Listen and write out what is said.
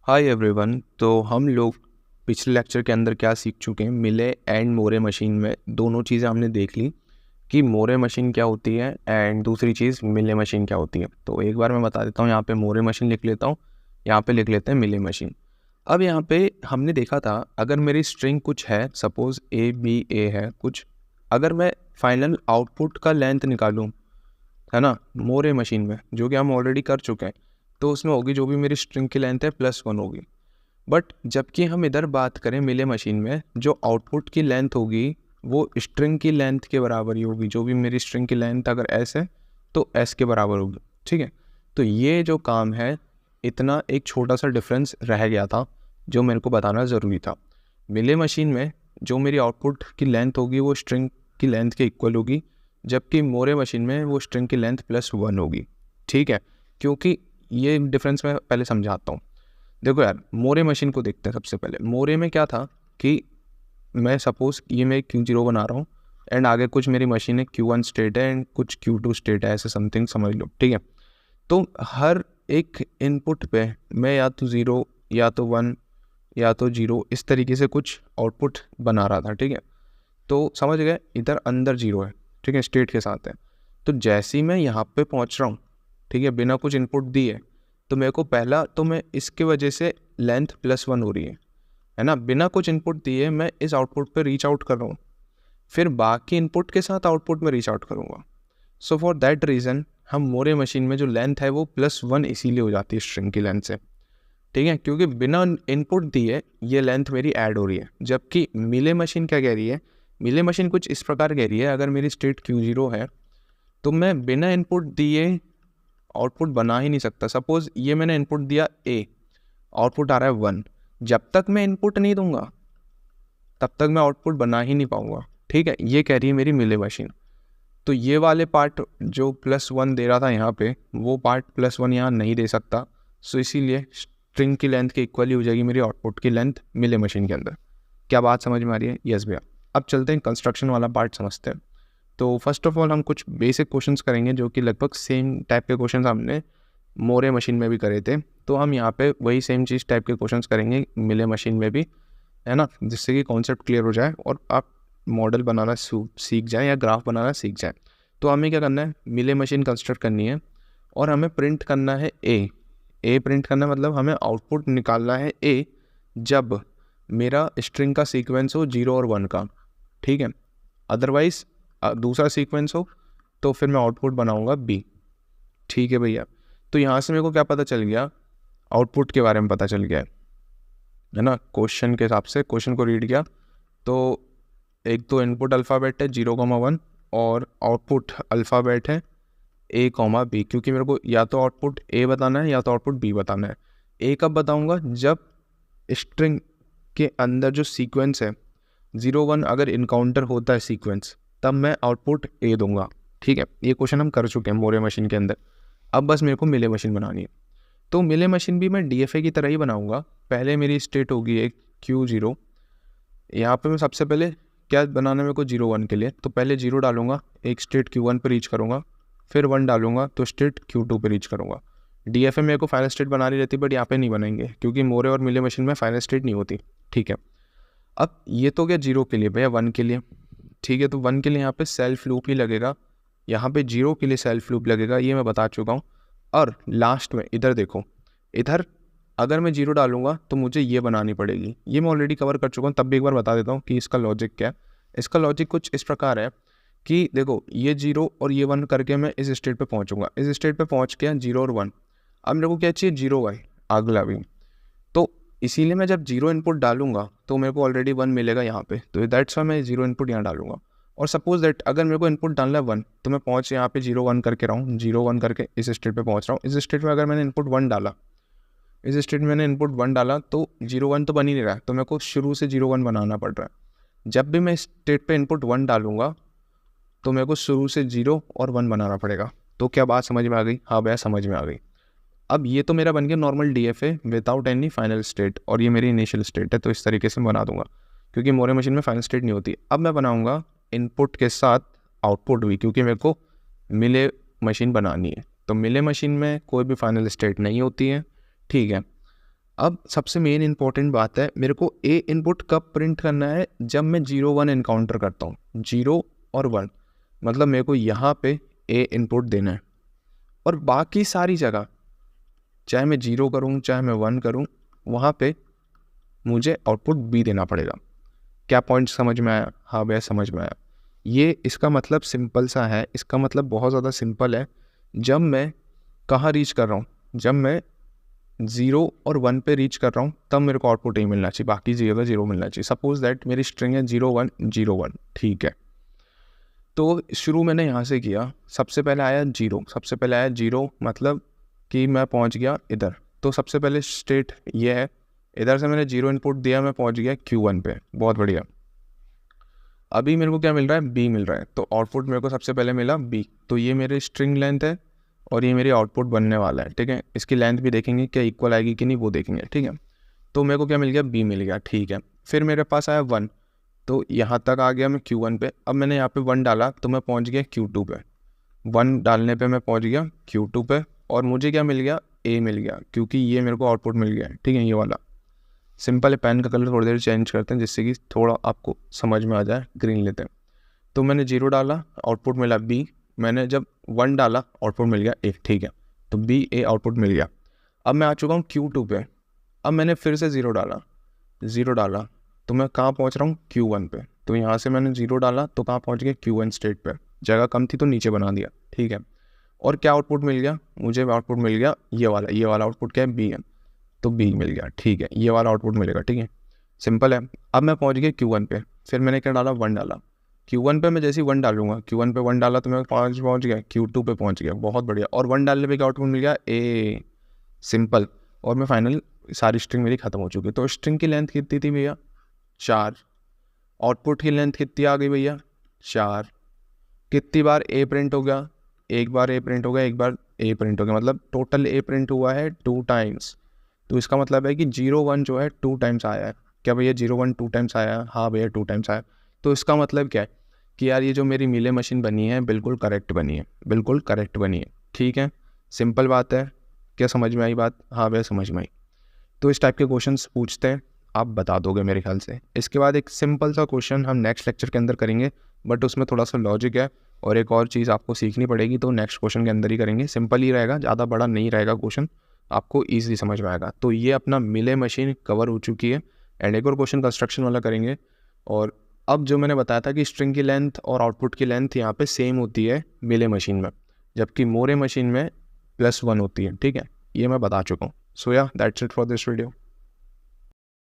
Hi everyone. तो हम लोग पिछले लेक्चर के अंदर क्या सीख चुके हैं, मिले एंड मोरे मशीन में दोनों चीज़ें हमने देख ली कि मोरे मशीन क्या होती है एंड दूसरी चीज़ मिले मशीन क्या होती है। तो एक बार मैं बता देता हूँ, यहाँ पे मोरे मशीन लिख लेता हूँ, यहाँ पे लिख लेते हैं मिले मशीन। अब यहाँ पे हमने देखा था अगर मेरी स्ट्रिंग कुछ है, सपोज ए बी ए है कुछ, अगर मैं फाइनल आउटपुट का लेंथ निकालूँ, है ना, मोरे मशीन में, जो कि हम ऑलरेडी कर चुके हैं, तो उसमें होगी जो भी मेरी स्ट्रिंग की लेंथ है +1 होगी। बट जबकि हम इधर बात करें मिले मशीन में, जो आउटपुट की लेंथ होगी वो स्ट्रिंग की लेंथ के बराबर ही होगी। जो भी मेरी स्ट्रिंग की लेंथ अगर एस है तो एस के बराबर होगी। ठीक है, तो ये जो काम है, इतना एक छोटा सा डिफरेंस रह गया था जो मेरे को बताना ज़रूरी था। मिले मशीन में जो मेरी आउटपुट की लेंथ होगी वो स्ट्रिंग की लेंथ के इक्वल होगी, जबकि मोरे मशीन में वो स्ट्रिंग की लेंथ +1 होगी। ठीक है, क्योंकि ये डिफरेंस मैं पहले समझाता हूँ। देखो यार, मोरे मशीन को देखते हैं। सबसे पहले मोरे में क्या था कि मैं सपोज ये मैं Q0 बना रहा हूँ एंड आगे कुछ मेरी मशीन है Q1 स्टेट है एंड कुछ Q2 स्टेट है, ऐसे समथिंग समझ लो। ठीक है, तो हर एक इनपुट पे मैं या तो 0 या तो 1 या तो 0 इस तरीके से कुछ आउटपुट बना रहा था। ठीक है, तो समझ गए, इधर अंदर 0 है, ठीक है, स्टेट के साथ है। तो जैसे ही मैं यहाँ पे पहुँच रहा हूँ, ठीक है, बिना कुछ इनपुट दिए, तो मेरे को पहला तो मैं इसके वजह से लेंथ +1 हो रही है ना, बिना कुछ इनपुट दिए मैं इस आउटपुट पे रीच आउट कर रहा हूँ, फिर बाकी इनपुट के साथ आउटपुट में रीच आउट करूँगा। सो फॉर दैट रीज़न हम मोरे मशीन में जो लेंथ है वो +1 इसीलिए हो जाती है स्ट्रिंग की लेंथ से। ठीक है, क्योंकि बिना इनपुट दिए ये लेंथ मेरी ऐड हो रही है। जबकि मिले मशीन क्या कह रही है, मिले मशीन कुछ इस प्रकार कह रही है, अगर मेरी स्टेट Q0 है तो मैं बिना इनपुट दिए आउटपुट बना ही नहीं सकता। सपोज ये मैंने इनपुट दिया A, आउटपुट आ रहा है 1, जब तक मैं इनपुट नहीं दूंगा तब तक मैं आउटपुट बना ही नहीं पाऊंगा। ठीक है, ये कह रही है मेरी मिले मशीन। तो ये वाले पार्ट जो +1 दे रहा था यहाँ पे, वो पार्ट +1 यहाँ नहीं दे सकता। सो इसीलिए स्ट्रिंग की लेंथ के इक्वल ही हो जाएगी मेरी आउटपुट की लेंथ मिले मशीन के अंदर। क्या बात समझ में आ रही है? यस भैया। अब चलते हैं कंस्ट्रक्शन वाला पार्ट समझते हैं। तो फर्स्ट ऑफ ऑल हम कुछ बेसिक क्वेश्चंस करेंगे जो कि लगभग सेम टाइप के क्वेश्चंस हमने मोरे मशीन में भी करे थे। तो हम यहाँ पे वही सेम चीज़ टाइप के क्वेश्चंस करेंगे मिले मशीन में भी, है ना, जिससे कि कॉन्सेप्ट क्लियर हो जाए और आप मॉडल बनाना सीख जाएं या ग्राफ बनाना सीख जाएं। तो हमें क्या करना है, मिले मशीन कंस्ट्रक्ट करनी है और हमें प्रिंट करना है ए प्रिंट करना है, मतलब हमें आउटपुट निकालना है ए जब मेरा स्ट्रिंग का सीक्वेंस हो 0 और 1 का। ठीक है, अदरवाइज दूसरा सीक्वेंस हो तो फिर मैं आउटपुट बनाऊंगा बी। ठीक है भैया, तो यहाँ से मेरे को क्या पता चल गया, आउटपुट के बारे में पता चल गया है ना। क्वेश्चन के हिसाब से क्वेश्चन को रीड किया तो एक तो इनपुट अल्फ़ाबेट है 0,1 और आउटपुट अल्फ़ाबेट है A,B, क्योंकि मेरे को या तो आउटपुट A बताना है या तो आउटपुट B बताना है। A कब बताऊंगा, जब स्ट्रिंग के अंदर जो सीक्वेंस है 0,1 अगर इनकाउंटर होता है सीक्वेंस, तब मैं आउटपुट A दूंगा। ठीक है, ये क्वेश्चन हम कर चुके हैं मोरे मशीन के अंदर। अब बस मेरे को मिले मशीन बनानी है। तो मिले मशीन भी मैं DFA की तरह ही बनाऊंगा। पहले मेरी स्टेट होगी एक Q0, यहाँ पे मैं सबसे पहले क्या बनाना है मेरे को 0,1 के लिए, तो पहले 0 डालूंगा, एक स्टेट Q1 पे रीच करूँगा, फिर 1 डालूंगा तो स्टेट Q2 पे रीच करूँगा। DFA मेरे को फाइनल स्टेट बनानी रहती, बट यहाँ पे नहीं बनाएंगे क्योंकि मोरे और मिले मशीन में फाइनल स्टेट नहीं होती। ठीक है, अब ये तो क्या 0 के लिए, भैया 1 के लिए। ठीक है, तो 1 के लिए यहाँ पे सेल्फ लूप ही लगेगा, यहाँ पे 0 के लिए सेल्फ लूप लगेगा, ये मैं बता चुका हूँ। और लास्ट में इधर देखो, इधर अगर मैं 0 डालूंगा तो मुझे ये बनानी पड़ेगी, ये मैं ऑलरेडी कवर कर चुका हूँ, तब भी एक बार बता देता हूँ कि इसका लॉजिक क्या है। इसका लॉजिक कुछ इस प्रकार है कि देखो, ये 0 और ये 1 करके मैं इस स्टेट पे पहुँचूंगा, इस स्टेट पे पहुँच गया 0 और 1। अब मेरे को क्या चाहिए, 0 वाई अगला भी। तो इसीलिए मैं जब 0 इनपुट डालूंगा तो मेरे को ऑलरेडी 1 मिलेगा यहाँ पे, तो दैट्स वाई मैं 0 इनपुट यहाँ डालूंगा। और सपोज दैट अगर मेरे को इनपुट डालना है 1, तो मैं पहुँच यहाँ पे 0,1 करके रहा हूँ, 0,1 करके इस स्टेट पे पहुँच रहा हूँ। इस स्टेट में अगर मैंने इनपुट 1 डाला, इस स्टेट में मैंने इनपुट 1 डाला तो 0,1 तो बन ही नहीं रहा है, तो मेरे को शुरू से 0,1 बनाना पड़ रहा है। जब भी मैं इस स्टेट पे इनपुट 1 डालूंगा तो मेरे को शुरू से 0 और 1 बनाना पड़ेगा। तो क्या बात समझ में आ गई? हाँ भैया, समझ में आ गई। अब ये तो मेरा बन गया normal DFA without any final state, और ये मेरी इनिशियल स्टेट है, तो इस तरीके से बना दूंगा क्योंकि मोरे मशीन में फाइनल स्टेट नहीं होती। अब मैं बनाऊंगा इनपुट के साथ आउटपुट भी, क्योंकि मेरे को मिले मशीन बनानी है। तो मिले मशीन में कोई भी फाइनल स्टेट नहीं होती है। ठीक है, अब सबसे मेन इंपॉर्टेंट बात है, मेरे को ए इनपुट कब प्रिंट करना है, जब मैं 0 1 इनकाउंटर करता हूँ। 0 और 1 मतलब मेरे को यहाँ पे ए इनपुट देना है, और बाकी सारी जगह चाहे मैं 0 करूँ चाहे मैं 1 करूँ, वहाँ पे मुझे आउटपुट बी देना पड़ेगा। क्या पॉइंट समझ में आया? हाँ भैया समझ में आया। ये इसका मतलब सिंपल सा है, इसका मतलब बहुत ज़्यादा सिंपल है। जब मैं कहाँ रीच कर रहा हूँ, जब मैं 0 और 1 पे रीच कर रहा हूँ, तब मेरे को आउटपुट ए मिलना चाहिए, बाकी जगह 0 मिलना चाहिए। सपोज दैट मेरी स्ट्रिंग है 0 1 0 1, ठीक है। तो शुरू मैंने यहाँ से किया, सबसे पहले आया 0, सबसे पहले आया 0 मतलब कि मैं पहुँच गया इधर। तो सबसे पहले स्टेट ये है, इधर से मैंने 0 इनपुट दिया, मैं पहुँच गया Q1 पे, बहुत बढ़िया। अभी मेरे को क्या मिल रहा है? बी मिल रहा है। तो आउटपुट मेरे को सबसे पहले मिला बी। तो ये मेरी स्ट्रिंग लेंथ है और ये मेरी आउटपुट बनने वाला है, ठीक है। इसकी लेंथ भी देखेंगे क्या इक्वल आएगी कि नहीं, वो देखेंगे, ठीक है। तो मेरे को क्या मिल गया? बी मिल गया, ठीक है। फिर मेरे पास आया 1, तो यहाँ तक आ गया मैं Q1 पे। अब मैंने यहाँ पे 1 डाला तो मैं पहुँच गया Q2 पे। 1 डालने पे मैं पहुँच गया Q2 पे, और मुझे क्या मिल गया? ए मिल गया, क्योंकि ये मेरे को आउटपुट मिल गया है, ठीक है। ये वाला सिंपल है। पेन का कलर थोड़ी देर चेंज करते हैं जिससे कि थोड़ा आपको समझ में आ जाए। ग्रीन लेते हैं। तो मैंने 0 डाला, आउटपुट मिला बी। मैंने जब 1 डाला, आउटपुट मिल गया ए, ठीक है। तो बी ए आउटपुट मिल गया। अब मैं आ चुका हूँ Q2 पे। अब मैंने फिर से 0 डाला, 0 डाला तो मैं कहाँ पहुँच रहा हूँ? Q1 पे। तो यहाँ से मैंने 0 डाला तो कहाँ पहुँच गया? Q1 स्टेट पे। जगह कम थी तो नीचे बना दिया, ठीक है। और क्या आउटपुट मिल गया मुझे? आउटपुट मिल गया ये वाला आउटपुट क्या है? बी है। तो बी मिल गया, ठीक है। ये वाला आउटपुट मिलेगा, ठीक है। सिंपल है। अब मैं पहुँच गया Q1 पे। फिर मैंने क्या डाला? 1 डाला। Q1 पे मैं जैसे ही 1 डालूंगा, Q1 पे 1 डाला तो मैं पहुँच गया Q2 पे, पहुँच गया, बहुत बढ़िया। और 1 डालने पे क्या आउटपुट मिल गया? ए, सिंपल। और मैं फाइनल सारी स्ट्रिंग मेरी खत्म हो चुकी। तो स्ट्रिंग की लेंथ कितनी थी भैया? 4। आउटपुट की लेंथ कितनी आ गई भैया? 4। कितनी बार ए प्रिंट हो गया? एक बार ए प्रिंट हो गया, एक बार ए प्रिंट हो गया, मतलब टोटल ए प्रिंट हुआ है 2 टाइम्स। तो इसका मतलब है कि 0 1 जो है 2 टाइम्स आया है। क्या भैया 0 1 2 टाइम्स आया? हाँ भैया 2 टाइम्स आया। तो इसका मतलब क्या है कि यार ये जो मेरी मिले मशीन बनी है बिल्कुल करेक्ट बनी है, बिल्कुल करेक्ट बनी है, ठीक है। सिंपल बात है। क्या समझ में आई बात? हाँ भैया समझ में आई। तो इस टाइप के क्वेश्चंस पूछते हैं, आप बता दोगे मेरे ख्याल से। इसके बाद एक सिंपल सा क्वेश्चन हम नेक्स्ट लेक्चर के अंदर करेंगे, बट उसमें थोड़ा सा लॉजिक है और एक और चीज़ आपको सीखनी पड़ेगी, तो नेक्स्ट क्वेश्चन के अंदर ही करेंगे। सिंपल ही रहेगा, ज़्यादा बड़ा नहीं रहेगा क्वेश्चन, आपको ईजिली समझ में आएगा। तो ये अपना मिले मशीन कवर हो चुकी है, एंड एक और क्वेश्चन कंस्ट्रक्शन वाला करेंगे। और अब जो मैंने बताया था कि स्ट्रिंग की लेंथ और आउटपुट की लेंथ यहाँ पे सेम होती है मिले मशीन में, जबकि मोरे मशीन में +1 होती है, ठीक है। ये मैं बता चुका हूँ। सो या that's it for this video.